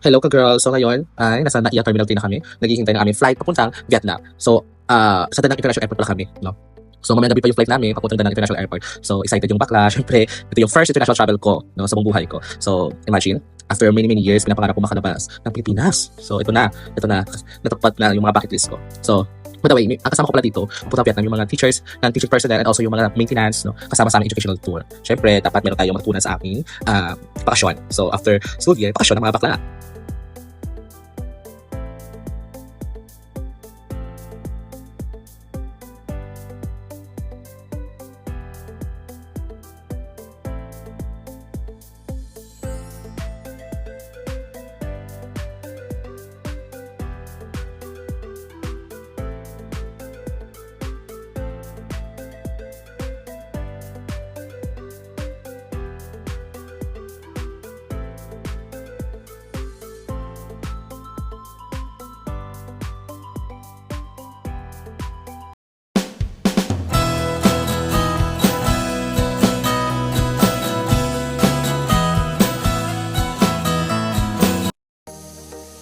Hello ka girl. So ngayon ay nasa Naiya Terminal 3 na kami. Naghihintay na aming flight papuntang Vietnam. So sa Da Nang International Airport pala kami, no? So mamaya gabi pa yung flight namin papuntang Da Nang International Airport. So excited yung bakla. Syempre, ito yung first international travel ko, no, sa buong buhay ko. So imagine, after many years, pinapangarap ko makalabas ng Pilipinas. So ito na, natupad na yung mga bucket list ko. So by the way, ang kasama ko pala dito, pupunta Vietnam, yung mga teachers, ng teaching personnel, and also yung mga maintenance, no, kasama sa aming educational tour. Syempre, dapat meron tayong matutunan sa aking bakasyon. So after school year, bakasyon ng mga bakla.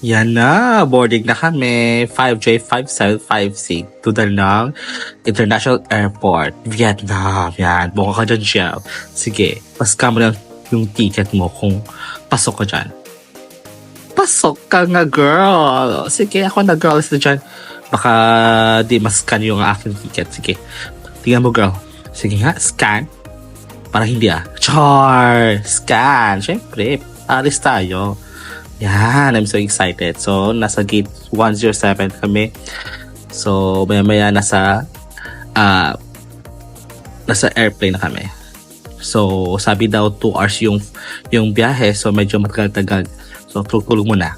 Yan na, boarding na kami. 5J5756 to Da Nang International Airport, Vietnam. Yan, buka ka dyan, Shell. Sige, paska mo lang yung ticket mo kung pasok ka dyan. Pasok ka nga, girl. Sige, ako na, girl. Isa dyan. Baka di mas-scan yung aking ticket. Sige, tingnan mo, girl. Sige nga, scan. Para hindi Char! Scan. Siyempre, alis tayo. Yan, I'm so excited. So, nasa gate 107 kami. So, maya-maya nasa airplane na kami. So, sabi daw 2 hours yung biyahe. So, medyo matagal-tagal. So, tulog muna.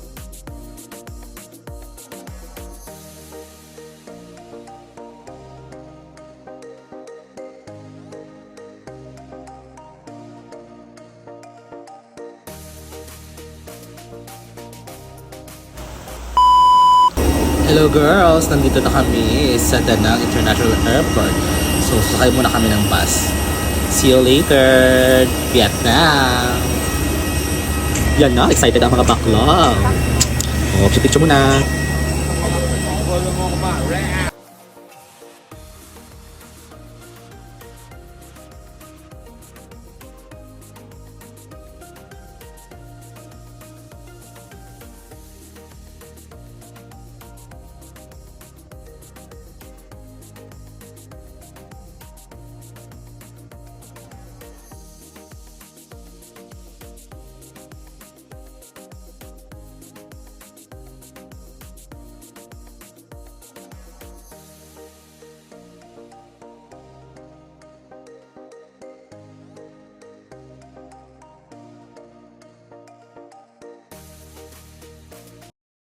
Hello girls! Nandito na kami sa Da Nang International Airport. So, sakay muna kami ng bus. See you later, Vietnam! Yan na, excited ang mga bakla. Oh, picture muna.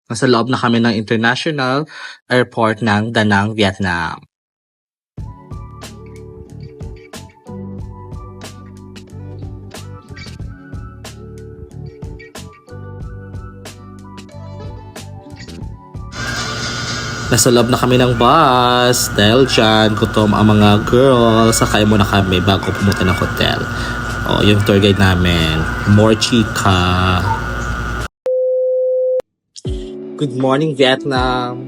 Nasa loob na kami ng International Airport ng Da Nang, Vietnam. Nasa loob na kami ng bus. Dahil dyan, gutom ang mga girls. Sakay muna kami bago pumunta ng hotel. O, yung tour guide namin. More chika. Good morning, Vietnam.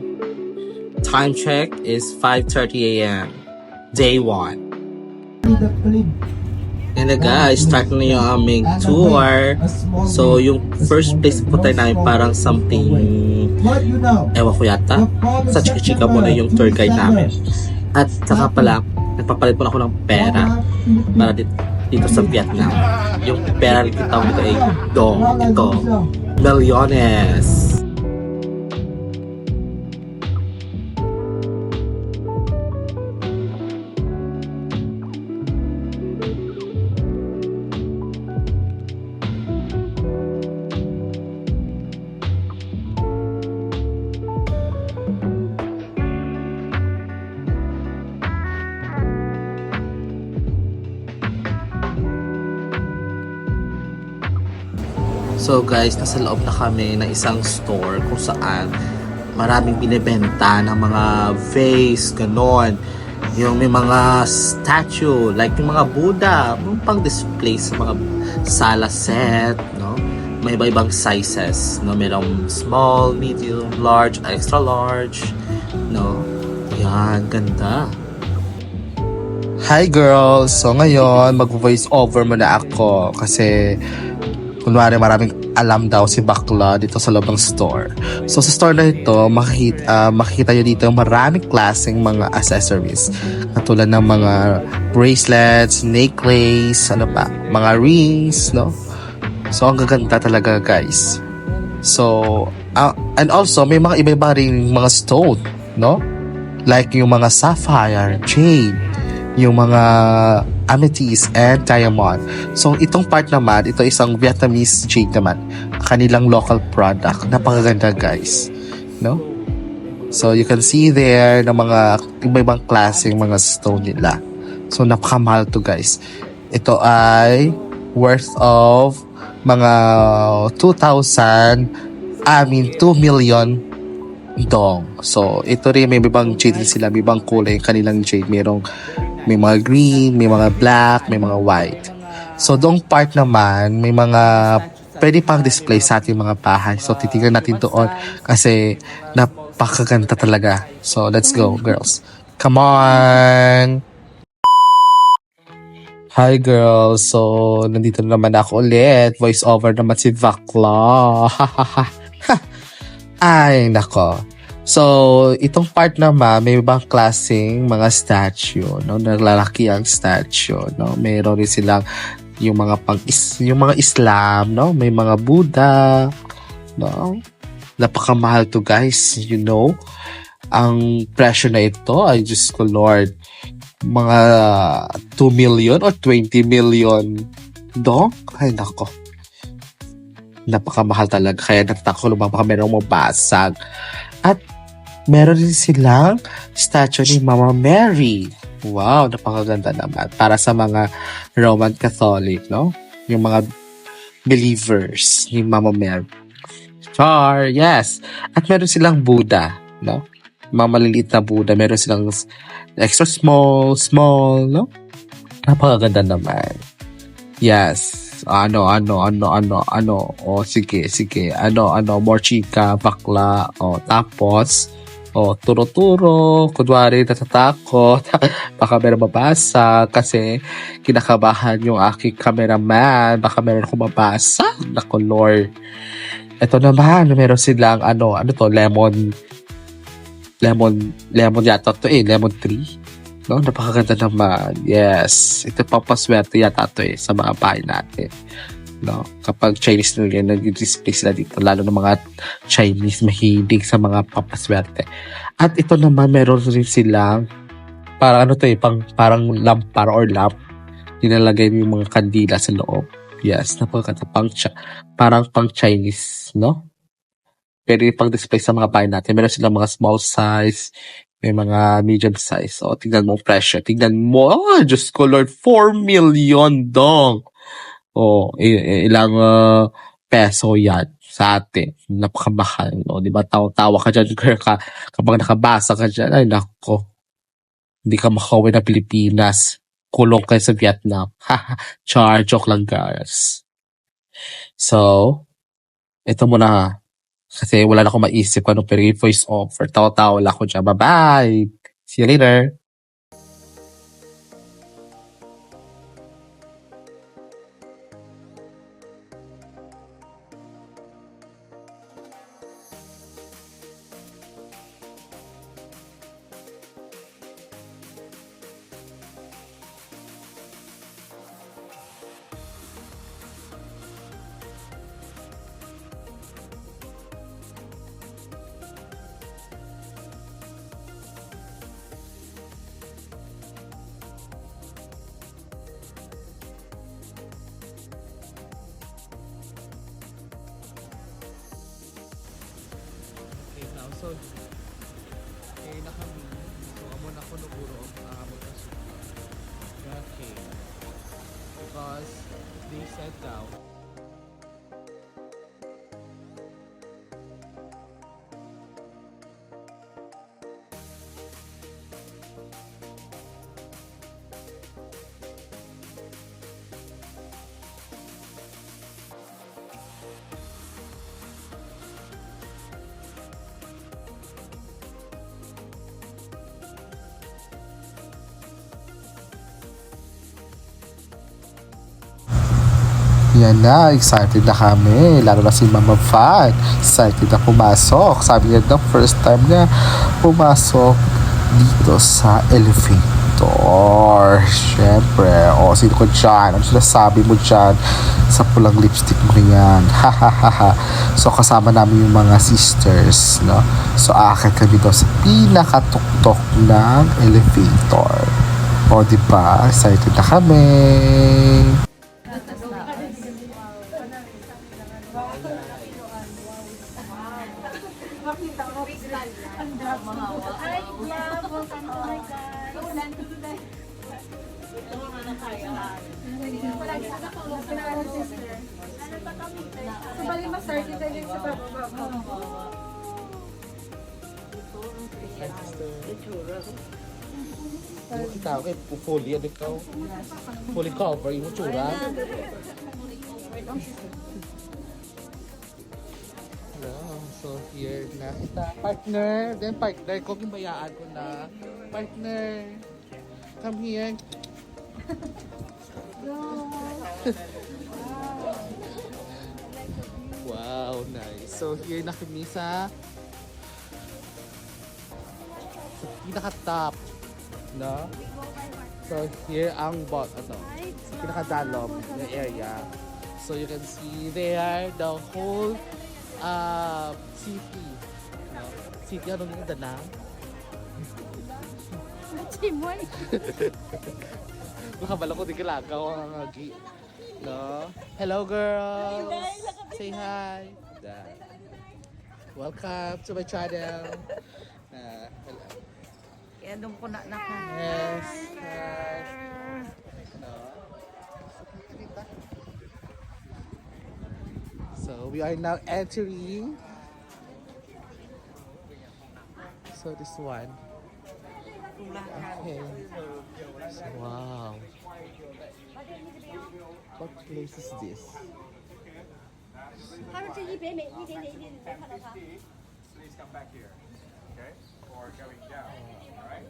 Time check is 5:30 a.m. Day 1. And guys, start na yung aming tour. So, yung first place punta namin parang something, ewan ko yata. Sa chika-chika muna yung tour guide namin. At saka pala, nagpapalit po na ako ng pera para dito sa Vietnam. Yung pera rin kita dito ay ito, milyones. So guys, nasa loob na kami ng isang store kung saan maraming binibenta ng mga vase, ganon. Yung may mga statue, like yung mga Buddha, yung pang display sa mga sala set, no? may iba-ibang sizes, no? Merong small, medium, large, extra large, no? Yan, ganda. Hi girls! So ngayon, mag-voice over muna ako kasi kunwari maraming alam daw si bakla dito sa loob ng store. So sa store na ito, makikita nyo dito maraming klaseng mga accessories. Katulad ng mga bracelets, necklace, ano pa, mga rings, no? So ang gaganda talaga guys. So, and also may mga iba-iba ring mga stone, no? Like yung mga sapphire, jade, yung mga amethyst and diamond. So itong part naman, ito isang Vietnamese jade naman. Kanilang local product. Napakaganda guys. No? So you can see there na mga iba-ibang klaseng mga stone nila. So napakamahal to guys. Ito ay worth of mga 2 million dong. So ito rin may ibang jade sila, may ibang kulay kanilang jade. May mga green, may mga black, may mga white. So, doong part naman, may mga pwede pang display sa ating mga bahay. So, titignan natin doon kasi napakaganda talaga. So, let's go, girls. Come on! Hi, girls. So, nandito naman ako ulit. Voice over naman si Vakla. Ay, nako. So, itong part naman, may ibang klaseng mga statue, no? Nalalaki ang statue, no? Mayroon rin silang yung mga yung mga Islam, no? May mga Buddha, no? Napakamahal to, guys, you know. Ang presyo na ito ay, Diyos ko Lord, mga 2 million or 20 million dong? Ay, nako. Napakamahal talaga. Kaya natatakot naman baka merong mabasag. At meron din silang statue ni Mama Mary. Wow, napakaganda naman. Para sa mga Roman Catholic, no? Yung mga believers ni Mama Mary. Char, yes. At meron silang Buddha, no? Mga maliliit na Buddha. Meron silang extra small, no? Napakaganda naman. Yes. Ano. O, sige. Ano, more chika, bakla. O, tapos, turo-turo. Kunwari, natatakot. Baka meron mabasa kasi kinakabahan yung aking cameraman. Baka meron akong mabasa. Naku, Lord. Ito naman, meron silang, lemon yata to lemon tree. No, napakaganda naman. Yes. Ito papaswerte yata to sa mga bahay natin. No, kapag Chinese New Year, nag-display sila dito. Lalo ng mga Chinese mahilig sa mga papaswerte. At ito naman, meron rin silang parang parang lampara or lamp. Nilalagay yung mga kandila sa loob. Yes, napakaganda. Parang pang Chinese, no? Pwede pang display sa mga bahay natin. Meron silang mga small size, may mga medium size. O, tingnan mo ang presyo. Tingnan mo. Oh, Diyos ko Lord, 4 million dong. O, ilang peso yan sa atin. Napakamahal. O, di ba? Tawa ka dyan, girl, kapag nakabasa ka dyan. Ay, nako. Hindi ka makauwi na Pilipinas. Kulong kayo sa Vietnam. Char, joke lang, guys. So, ito muna. Kasi wala na akong maisip kung anong pero voice over. Tawa-tawa lang ako dyan. Bye-bye! See you later! So, na kami. So, amo na ko naguro magkasuka. Okay. Because they said daw, Yan na, excited na kami. Lalo na si Mama Van. Excited na pumasok. Sabi niya na first time niya pumasok dito sa elevator. Siyempre. O, sino ko dyan? Ano sinasabi mo dyan sa pulang lipstick mo yan? Ha ha ha ha. So, kasama namin yung mga sisters, no? So, akit kami daw sa pinakatuktok ng elevator. O, diba? Excited na kami. Kita kay fully ano ikaw? Fully cover yung tsura. Hello, so here na kita. Partner, then partner ko bayaan ko na. Partner, come here. Wow, nice. So here na kami sa pinaka-top, no? So here ang pinaka-dalom na area. So you can see there the whole city. No? City anong yung danang? Chimoy. Nakabala ko di kalagaw ang agi. No? Hello girls! Say hi! Welcome to my channel. Hello. Yan doon ko na naka. Yes. No. So we are now entering. So this one. Okay. So, wow. What place is this? 他们这一北美一点点一点点看到它。 Please come back here, okay? Or going down, all right?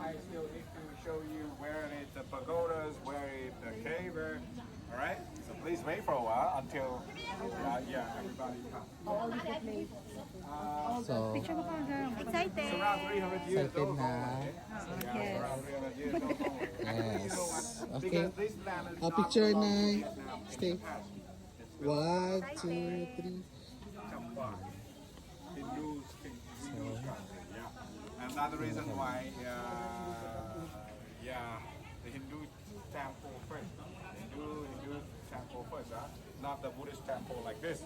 I still need to show you where is the pagodas, where is the cave, all right? So please wait for a while until, everybody comes. So, Excited. Around 300 years excited old. na. Yeah, around 300 years old. Yes. Okay. Because this land is not Picture belong na. to Vietnam in Stay. the past. 1, 2, 3. Champa. Hindus country, yeah. And that's the reason why, the Hindu temple first. Hindu temple first, not the Buddhist temple like this.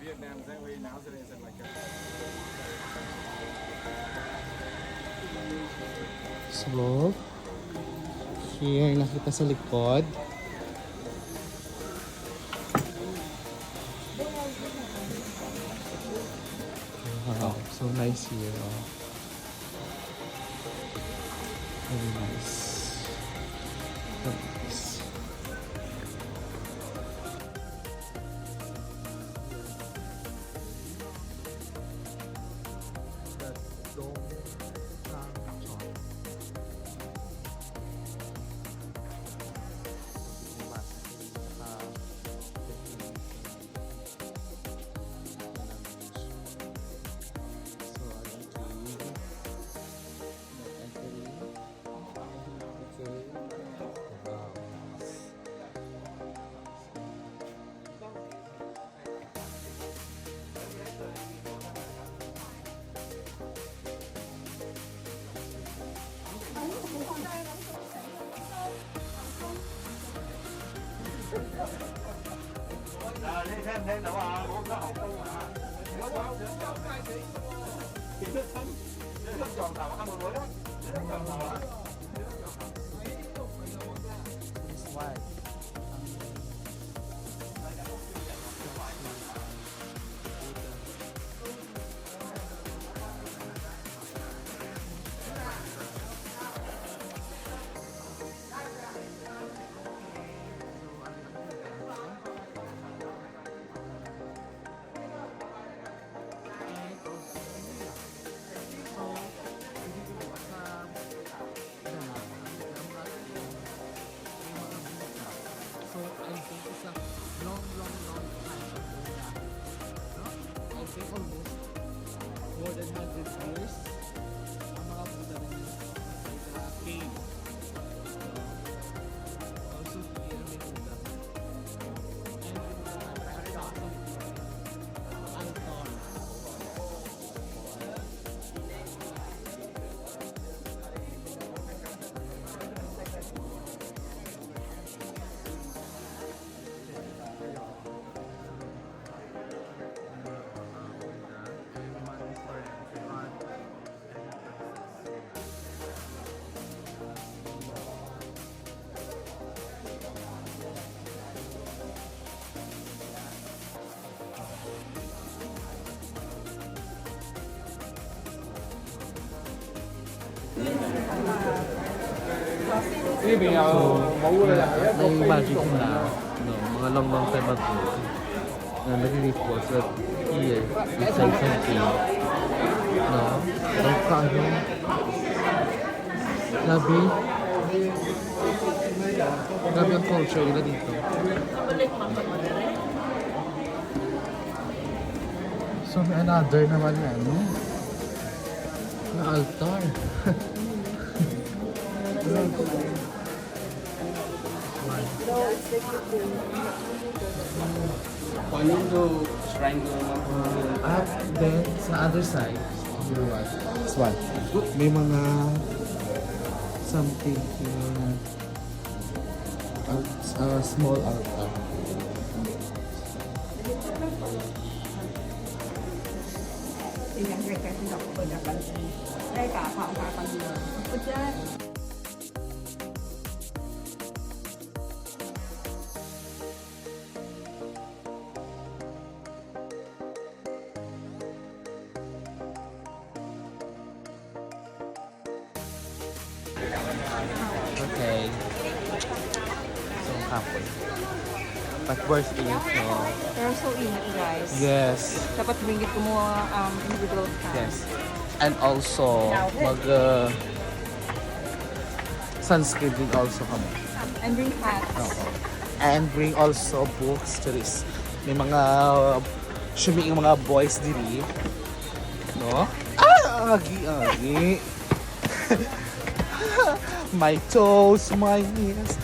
Vietnam, that way now it is like a... So, here nakita sa likod. Wow, so nice here. Oh. Very nice. Very nice. na-imagine ko na, no, mga long time ago, na nag-report that here, inside something, no, ang kano, grabe ang culture nila dito. So may another naman na ano, na altar. At then, sa other side, this one, may mga something, small altar. Okay. So, hapon. But worth it, no? Pero so init, guys. Yes. Dapat bingit ko mo individual time. Yes. And also, sunscreen din also kami. And bring hats. And bring also books to this. May mga shumiing mga boys diri. No? Agi. My toes, my knees.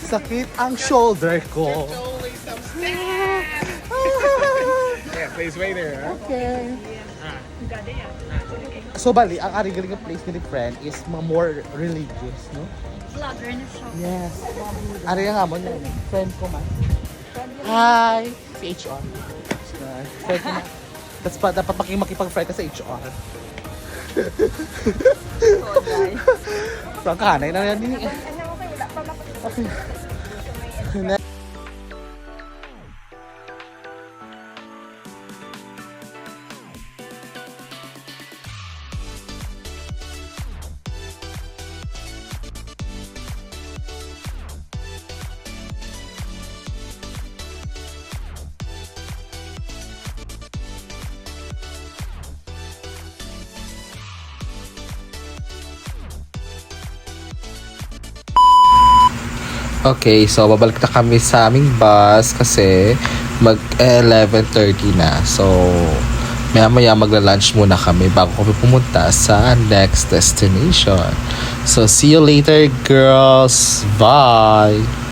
Sakit ang shoulder ko. Yeah, please wait there. Huh? Okay. So bali, ang arigaling place ni friend is more religious, no? Vlogger na siya. Yes. Ari nga mo niya. Friend ko man. Hi! Si HR. Friend ko man. Tapos pa, dapat makipag-friend ka sa HR. So, guys. So, ang kanay na yan din. Okay. Okay, so babalik na kami sa aming bus kasi mag 11:30 na. So maya-maya magla-lunch muna kami bago kami pumunta sa next destination. So see you later, girls. Bye!